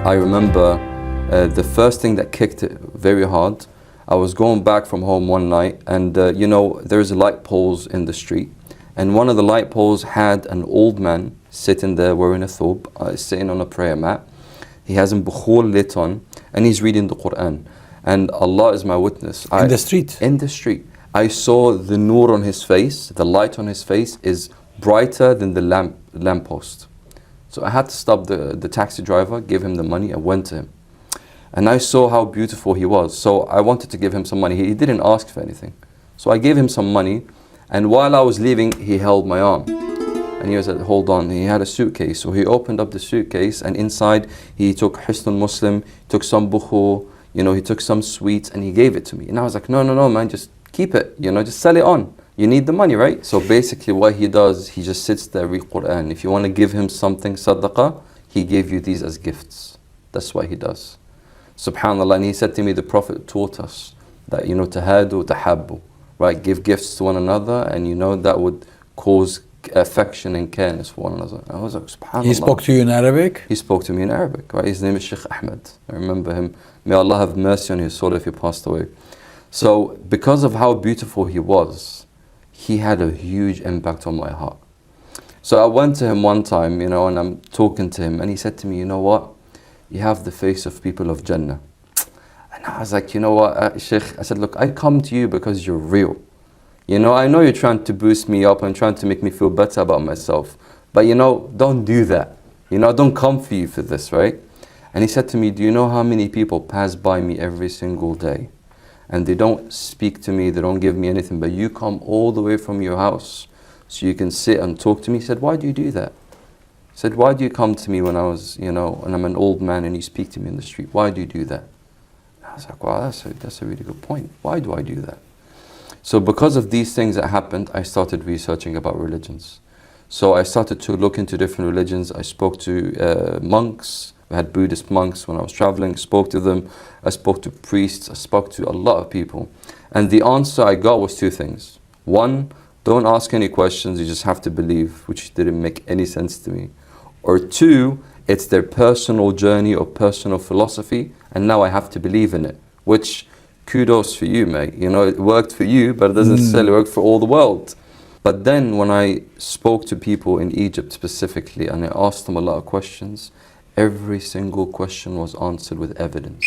I remember the first thing that kicked it very hard, I was going back from home one night, and you know, there's light poles in the street, and one of the light poles had an old man sitting there wearing a thobe, sitting on a prayer mat. He has a bukhur lit on, and he's reading the Quran. And Allah is my witness. In the street? In the street. I saw the nur on his face, the light on his face is brighter than the lamppost. So I had to stop the taxi driver, give him the money, and went to him. And I saw how beautiful he was. So I wanted to give him some money. He didn't ask for anything. So I gave him some money, and while I was leaving, he held my arm. And he said, hold on. He had a suitcase. So he opened up the suitcase, and inside he took Hisnul Muslim, took some bukhur, you know, he took some sweets, and he gave it to me. And I was like, no, man, just keep it, you know, just sell it on. You need the money, right? So basically what he does, he just sits there, read Quran. If you want to give him something, sadaqah, he gave you these as gifts. That's what he does. SubhanAllah. And he said to me, the Prophet taught us that, you know, tahadu, tahabbu, right? Give gifts to one another, and you know, that would cause affection and careness for one another. I was like, SubhanAllah. He spoke to you in Arabic? He spoke to me in Arabic, right? His name is Sheikh Ahmed. I remember him. May Allah have mercy on his soul if he passed away. So because of how beautiful he was, he had a huge impact on my heart. So I went to him one time, you know, and I'm talking to him, and he said to me, you know what? You have the face of people of Jannah. And I was like, you know what, Sheikh? I said, look, I come to you because you're real. You know, I know you're trying to boost me up and trying to make me feel better about myself. But you know, don't do that. You know, I don't come for you for this, right? And he said to me, do you know how many people pass by me every single day? And they don't speak to me, they don't give me anything, but you come all the way from your house so you can sit and talk to me. He said, why do you do that? He said, why do you come to me when I was, you know, when I'm an old man and you speak to me in the street? Why do you do that? And I was like, wow, that's a really good point. Why do I do that? So because of these things that happened, I started researching about religions. So I started to look into different religions. I spoke to monks. I had Buddhist monks when I was traveling, spoke to them. I spoke to priests, I spoke to a lot of people. And the answer I got was two things. One, don't ask any questions, you just have to believe, which didn't make any sense to me. Or two, it's their personal journey or personal philosophy, and now I have to believe in it, which kudos for you, mate. You know, it worked for you, but it doesn't necessarily work for all the world. But then when I spoke to people in Egypt specifically, and I asked them a lot of questions, every single question was answered with evidence.